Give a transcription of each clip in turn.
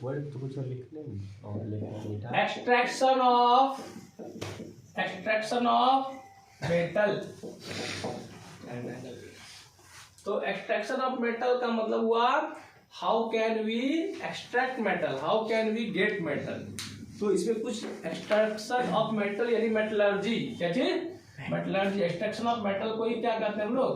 Word तो कुछ लिख लें और लिख एक्सट्रैक्शन ऑफ मेटल। तो एक्सट्रैक्शन ऑफ मेटल का मतलब हुआ how can we extract metal, how can we get metal. तो इसमें कुछ एक्सट्रैक्शन ऑफ मेटल यानी मेटलर्जी, क्या चीज? मेटलर्जी। एक्सट्रैक्शन ऑफ मेटल को ही क्या कहते हैं हम लोग?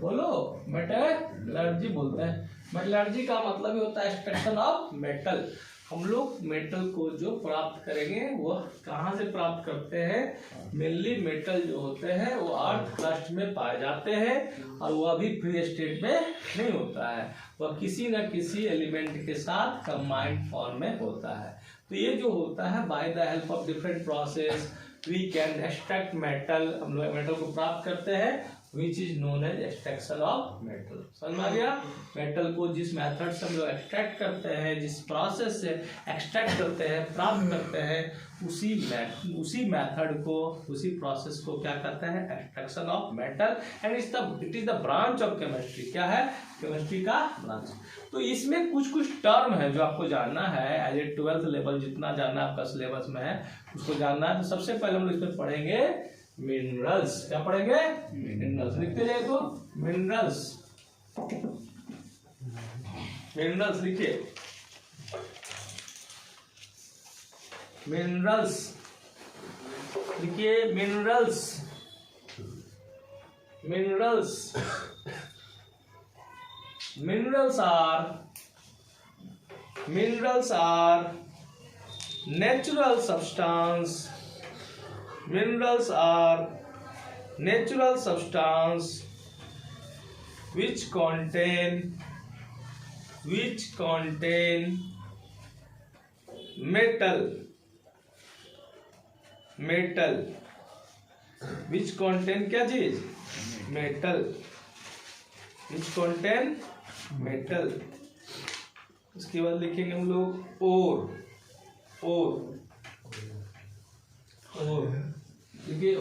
बोलो, मेटलर्जी बोलते हैं। मेटलर्जी का मतलब ही होता है एक्सट्रैक्शन ऑफ मेटल। हम लोग मेटल को जो प्राप्त करेंगे वह कहाँ से प्राप्त करते हैं? मेनली मेटल जो होते हैं वो अर्थ क्रस्ट में पाए जाते हैं और वह भी फ्री स्टेट में नहीं होता है, वह किसी न किसी एलिमेंट के साथ कंबाइंड फॉर्म में होता है। तो ये जो होता है by the help of different process we can extract metal, हम लोग मेटल को प्राप्त करते हैं which is known as extraction of metal। समझ में आ गया? मेटल को जिस मेथड से हम लोग एक्सट्रैक्ट करते हैं, जिस प्रोसेस से एक्सट्रैक्ट करते हैं, प्राप्त करते हैं, उसी मेथड को, उसी प्रोसेस को क्या कहते हैं? Extraction of metal. And it is the branch of chemistry. क्या है? केमिस्ट्री का ब्रांच। तो इसमें कुछ कुछ टर्म है जो आपको जानना है एज ए 12th लेवल, जितना जानना आपका सिलेबस में है उसको जानना है। तो सबसे पहले हम लोग इसमें पढ़ेंगे मिनरल्स। क्या पढ़ेंगे? मिनरल्स। लिखते जाए तो मिनरल्स, मिनरल्स लिखिए। मिनरल्स लिखिए, minerals, minerals. Minerals are natural substance. Minerals are natural substance which contain metal, which contain क्या चीज? metal, which contain metal। उसके बाद लिखेंगे हम लोग और देखिए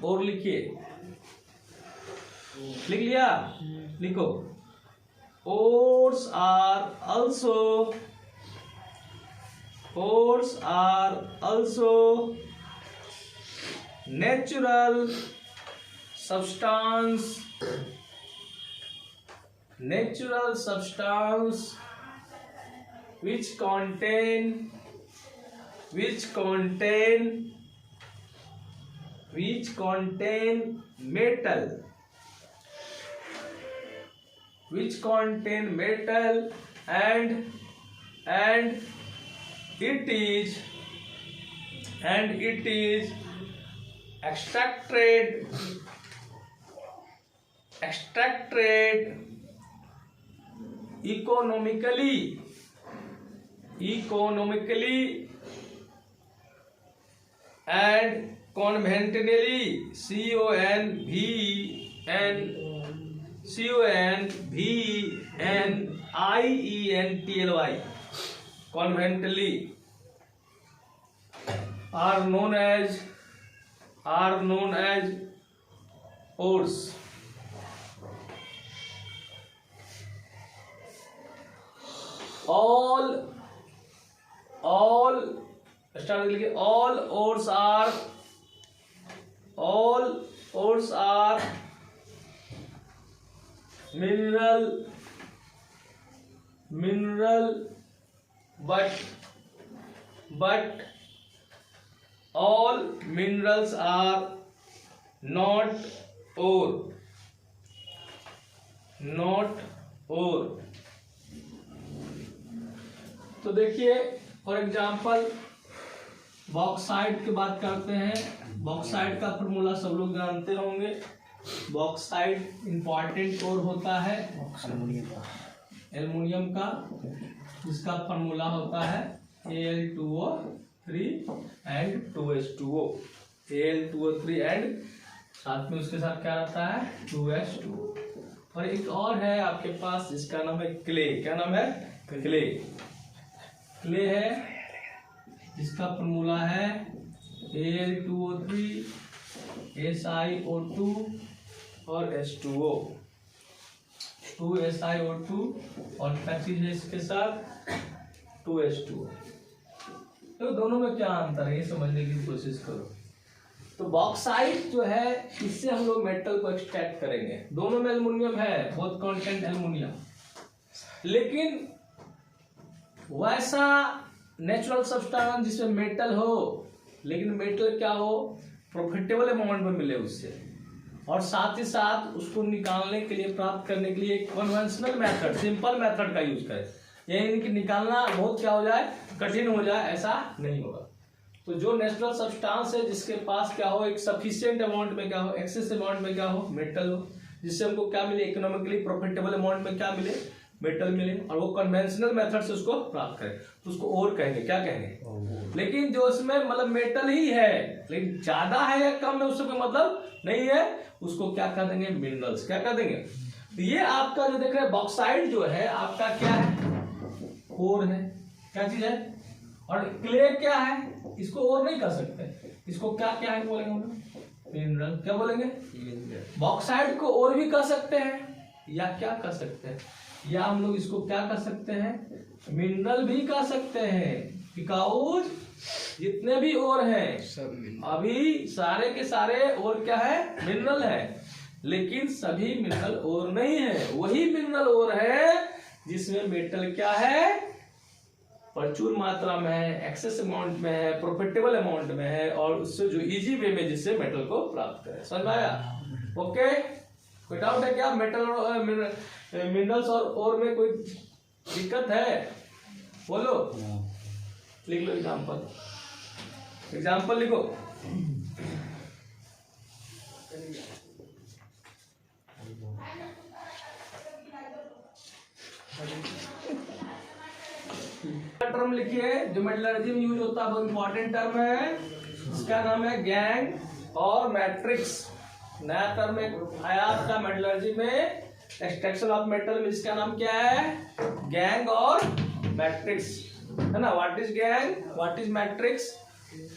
और लिखिए, लिख लिया? लिखो। Ores are also natural substance which contain metal, and it is extracted economically and conveniently, conveniently, are known as ores। all ores are mineral, but all minerals are not ore। तो देखिए फॉर एग्जाम्पल बॉक्साइट की बात करते हैं। Bauxite का formula सब लोग जानते होंगे। बॉक्साइट इंपॉर्टेंट और होता है एल्युमिनियम का, जिसका फॉर्मूला होता है Al2O3 and 2H2O। Al2O3 and साथ में उसके साथ क्या रहता है? 2H2O। और एक और है आपके पास जिसका नाम है क्ले। क्या नाम है? क्ले है जिसका फॉर्मूला है Al2O3 SiO2 और H2O, 2SiO2 और क्या चीज है इसके साथ 2H2O। तो दोनों में क्या अंतर है ये समझने की कोशिश करो। तो बॉक्साइट जो है इससे हम लोग मेटल को एक्सट्रैक्ट करेंगे, दोनों में एल्युमिनियम है, बोथ कंटेंट एल्युमिनियम, लेकिन वैसा नेचुरल सब्सटेंस जिसमें मेटल हो, लेकिन मेटल क्या हो, प्रॉफिटेबल अमाउंट में मिले उससे, और साथ ही साथ उसको निकालने के लिए, प्राप्त करने के लिए कन्वेंशनल मेथड, सिंपल मेथड का यूज करें। यही कि निकालना बहुत क्या हो जाए, कठिन हो जाए, ऐसा नहीं होगा। तो जो नेचुरल सब्सटेंस है जिसके पास क्या हो, एक सफिशिएंट अमाउंट में क्या हो, एक्सेस अमाउंट में क्या हो, मेटल हो, जिससे हमको क्या मिले, इकोनॉमिकली प्रॉफिटेबल अमाउंट में क्या मिले, मेटल मिले, और वो कन्वेंशनल मेथड से उसको प्राप्त करें, तो उसको और कहेंगे, क्या कहेंगे। लेकिन जो उसमें मतलब मेटल ही है, लेकिन ज्यादा है या कम है उससे कोई मतलब नहीं है, उसको क्या कर देंगे, मिनरल्स, क्या कर देंगे। तो ये आपका जो देख रहे हैं बॉक्साइट जो है आपका क्या है, ओर है, क्या चीज है, और क्ले क्या है, इसको और नहीं कर सकते, इसको क्या क्या है बोलेंगे, मिनरल, क्या बोलेंगे, बॉक्साइट को और भी कर सकते हैं, या क्या कर सकते हैं, या हम लोग इसको क्या कर सकते हैं, मिनरल भी कर सकते हैं, बिकॉज जितने भी और हैं अभी सारे के सारे और क्या है, मिनरल है, लेकिन सभी मिनरल और नहीं है, वही मिनरल और है जिसमें मेटल क्या है, प्रचुर मात्रा में है, एक्सेस अमाउंट में है, प्रॉफिटेबल अमाउंट में है, और उससे जो इजी वे में जिससे मेटल को प्राप्त करें। समझ में आया? ओके, कोई डाउट है क्या, मेटल और मिनरल्स और में कोई दिक्कत है, बोलो, लिख लो एग्जाम्पल, एग्जाम्पल लिखो। टर्म लिखिए जो मेटलर्जी में यूज होता है, बहुत इंपॉर्टेंट टर्म है, इसका नाम है गैंग और मैट्रिक्स। नया टर्म आया आपका मेटलर्जी में, एक्सट्रैक्शन ऑफ मेटल में, इसका नाम क्या है, गैंग और मैट्रिक्स, है ना। What is gang, what is matrix,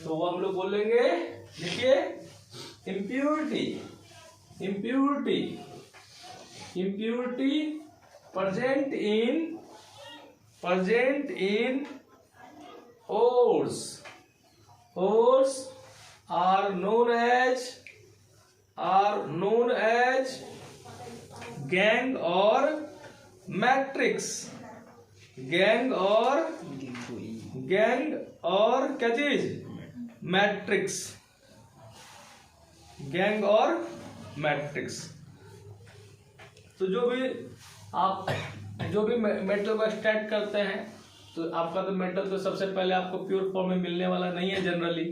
तो वो हम लोग बोलेंगे, देखिए, impurity, impurity, impurity present in ores, ores are known as gang or matrix, gang और क्या चीज, मैट्रिक्स, गैंग और मैट्रिक्स। तो जो भी मेटल को एक्सट्रैक्ट करते हैं, तो आपका तो मेटल तो सबसे पहले आपको प्योर फॉर्म में मिलने वाला नहीं है जनरली,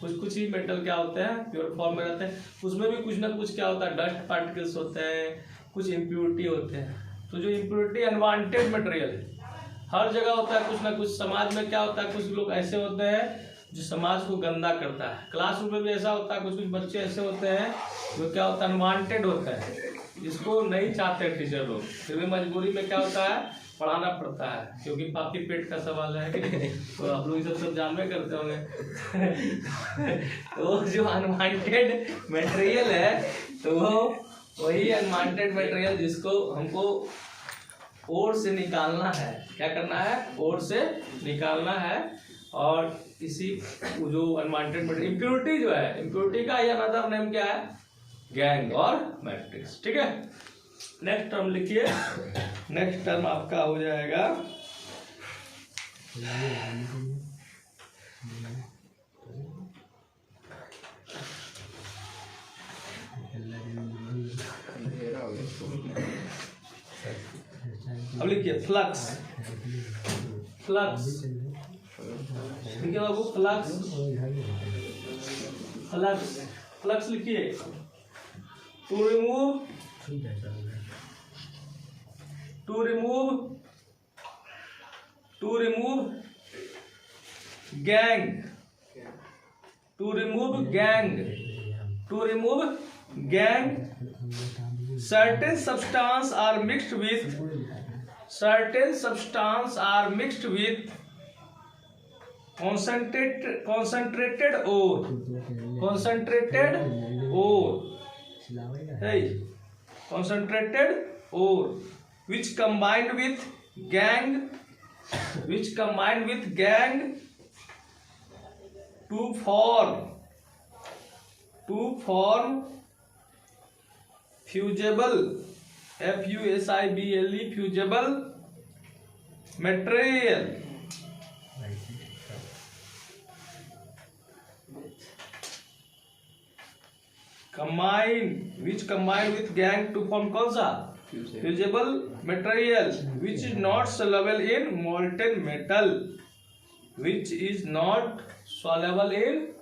कुछ ही मेटल क्या होते हैं प्योर फॉर्म में रहते हैं, उसमें भी कुछ ना कुछ क्या होता है, डस्ट पार्टिकल्स होते हैं, कुछ इम्प्योरिटी होते हैं। तो जो इम्प्योरिटी अनवांटेड मटेरियल हर जगह होता है, कुछ ना कुछ समाज में क्या होता है, कुछ लोग ऐसे होते हैं जो समाज को गंदा करता है, क्लासरूम में भी ऐसा होता है, कुछ बच्चे ऐसे होते हैं जो क्या होता है, अनवांटेड होता है, जिसको नहीं चाहते टीचर लोग, फिर भी मजबूरी में क्या होता है, पढ़ाना पड़ता है, क्योंकि पापी पेट का सवाल है कि तो आप लोग सब जानवे करते होंगे। तो जो अनवांटेड मटेरियल है, तो वो वही अनवांटेड मटेरियल जिसको हमको ओर से निकालना है, क्या करना है, ओर से निकालना है, और इसी जो अनवांटेड मटेरियल इम्प्योरिटी जो है, इम्प्योरिटी का ये अनदर नेम क्या है, गैंग और मैट्रिक्स। ठीक है, नेक्स्ट टर्म लिखिए, नेक्स्ट टर्म आपका हो जाएगा अब लिखिए फ्लक्स, फ्लक्स लिखिए बाबू, फ्लक्स, फ्लक्स, फ्लक्स लिखिए, to remove gangue, to remove gangue, certain substance are mixed with concentrated ore ore, hey, concentrated ore, which combined with gang to form fusible, FUSIBLE, fusible material. Which combine with gang to form कौन सा fusible material, which is not soluble in molten metal, which is not soluble in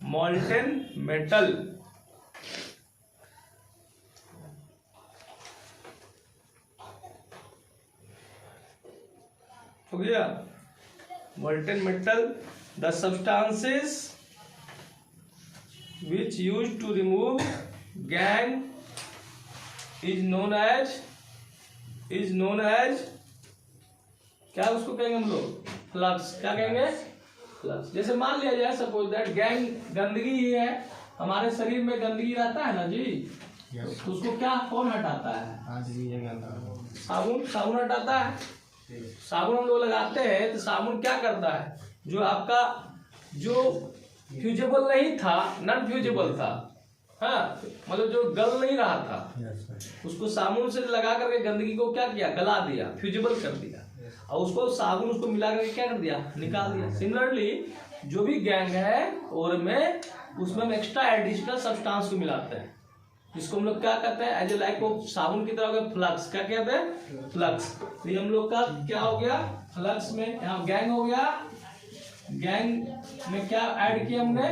molten metal. हो गया molten metal, the substances which used to remove gang is known as क्या उसको कहेंगे हम लोग, flux. क्या कहेंगे, फ्लक्स. जैसे मान लिया जाए सपोज दैट गैंग गंदगी ही है, हमारे शरीर में गंदगी रहता है ना जी, तो उसको क्या कौन हटाता है, साबुन हटाता है. साबुन हम लोग लगाते हैं तो साबुन क्या करता है, जो आपका जो फ्यूजेबल नहीं था, नॉन फ्यूजेबल था, हाँ मतलब जो गल नहीं रहा था, उसको साबुन से लगा करके गंदगी को क्या किया, गला दिया, फ्यूजेबल कर दिया, और उसको साबुन उसको मिला करके क्या कर दिया, निकाल दिया. सिमिलरली जो भी गैंग है और में उसमें हम एक्स्ट्रा एडिशनल सब्सटेंस को मिलाते हैं, जिसको हम लोग क्या कहते हैं, एज ए लाइक ऑफ साबुन की तरह हो गया फ्लक्स. क्या कहते हैं, फ्लक्स. तो ये हम लोग का क्या हो गया, फ्लक्स में यहाँ गैंग हो गया. गैंग में क्या ऐड किया हमने,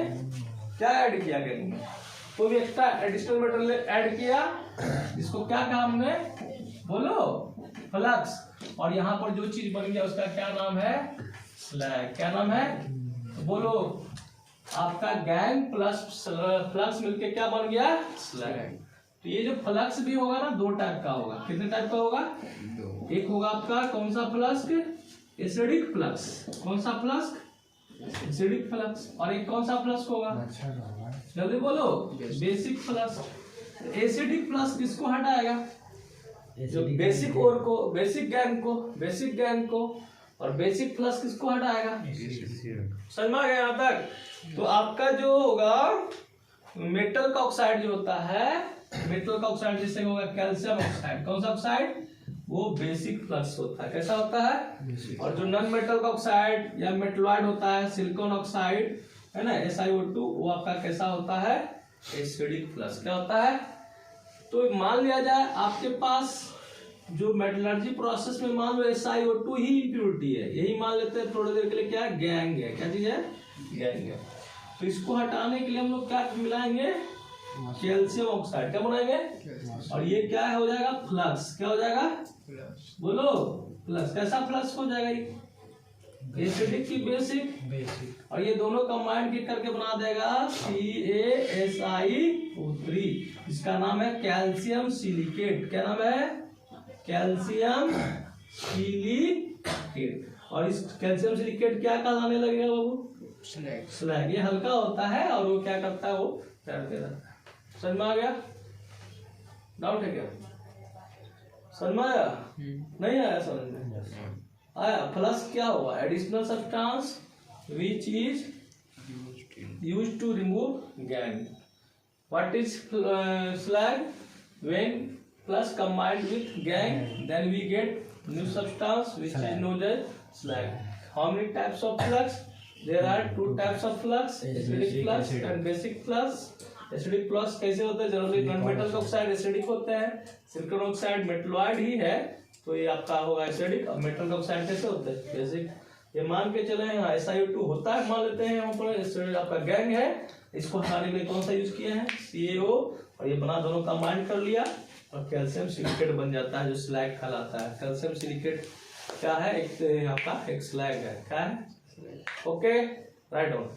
क्या ऐड किया गैंग में, कोई भी एक्स्ट्रा एडिशनल मटेरियल ऐड किया, जिसको क्या कहा हमने, बोलो, फ्लक्स. और यहाँ पर जो चीज बन गया उसका क्या नाम है, स्लैग. क्या नाम है, बोलो, आपका गैंग प्लस फ्लक्स मिलके क्या बन गया, स्लैग. तो ये जो फ्लक्स भी होगा ना, दो टाइप का होगा. कितने टाइप का होगा, एक होगा आपका कौन सा फ्लक्स, एसिडिक फ्लक्स. कौन सा फ्लक्स, एसिडिक फ्लक्स. और एक कौन सा फ्लक्स होगा, जल्दी बोलो, बेसिक फ्लक्स. एसिडिक फ्लक्स किसको हटाएगा, जो बेसिक ओर को, बेसिक गैंग को, और बेसिक फ्लक्स किसको हटाएगा, समझ में आ गया यहाँ तक. तो आपका जो होगा मेटल का ऑक्साइड जो होता है, मेटल का ऑक्साइड जैसे होगा कैल्शियम ऑक्साइड. कौन सा ऑक्साइड, वो बेसिक फ्लक्स होता है. कैसा होता है, और जो नॉन मेटल का ऑक्साइड या मेटलॉइड होता है, सिलिकॉन ऑक्साइड है ना, SiO2, वो आपका कैसा होता है, एसिडिक फ्लक्स. क्या होता है, तो मान लिया जाए आपके पास जो मेटलर्जी प्रोसेस में मान लो SiO2 ही इम्प्योरिटी है, यही मान लेते हैं थोड़ी देर के लिए, क्या गैंग है, क्या चीज है, गैंग है. तो इसको हटाने के लिए हम लोग क्या मिलाएंगे, कैल्शियम ऑक्साइड. क्या बनाएंगे, और ये क्या हो जाएगा, फ्लक्स. क्या हो जाएगा, बोलो, फ्लक्स. कैसा फ्लक्स हो जाएगा, ये एसिडिक की बेसिक, और ये दोनों कंबाइंड करके बना देगा CaSiO3. इसका नाम है कैल्शियम सिलिकेट. क्या नाम है, कैल्शियम सिलिकेट. और इस कैल्शियम सिलिकेट क्या कहलाने लगेगा बाबू, स्लैग. ये हल्का होता है और वो क्या करता है, वो तैरते रहता है. समझ में आ गया, डाउट है क्या, समझ में आया, नहीं आया समझ में आया. फ्लक्स क्या हुआ, additional substance which is used to remove gangue. What is slag, when plus combined with gang, then we get new substance which is known as slag. How many types of flux, there are two types of flux, acidic flux and basic flux. Acidic flux कैसे होता है, generally non metal का oxide acidic होता है, silicon oxide metalloid ही है, तो ये आपका होगा एसिडिक. और मेटल का ऑक्साइड कैसे होता है, बेसिक. ये मान के चले यहाँ SiO2 होता है, मान लेते हैं यहाँ पर आपका गैंग है, इसको हटाने के लिए कौन सा यूज किया है, CaO, और ये बना दोनों कंबाइन कर लिया और कैल्शियम सिलिकेट बन जाता है, जो स्लैग कहलाता है. कैल्शियम सिलिकेट क्या है, एक आपका एक स्लैग है. क्या है, ओके, राइट ऑन.